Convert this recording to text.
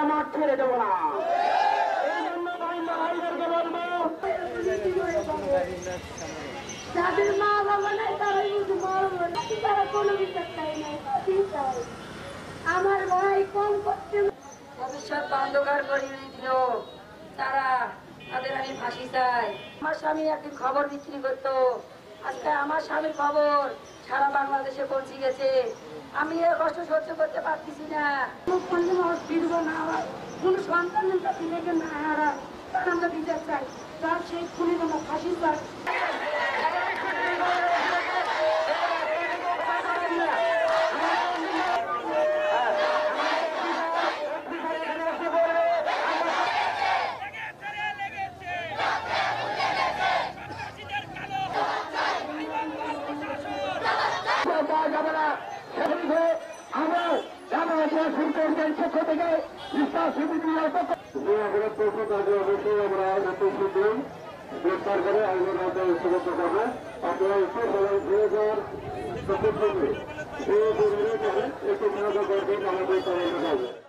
আমরা মাঠ ছেড়ে দেবো না। এই জন্য ভাইদেরকে বলবো, যাদের মা বাবা নাই তারাই শুধু মরবো, তারা কোনো বিচার চাই নাই। আমার ভাই কম করতে ভবিষ্যৎ অন্ধকার করে দিল তারা, তাদের আমি ফাঁসি চাই। আমার স্বামী একদিন খবর বিক্রি করতো, আজকে আমার স্বামীর খবর সারা বাংলাদেশে পৌঁছে গেছে। আমি এর কষ্ট সহ্য করতে পারতেছি না। ফিরবো না, আমার কোন সন্তান ছেলেকে না হারায়, তার আমরা বিচার চাই। তার সেই খুনি আমরা ফাঁসি চাই। গ্রেফতার করে আইনের আওতায় উপযুক্ত করবে। আপনারা একটু সবাই 2024 একটু মনোযোগ করবেন, আমাদের তদন্ত করবে।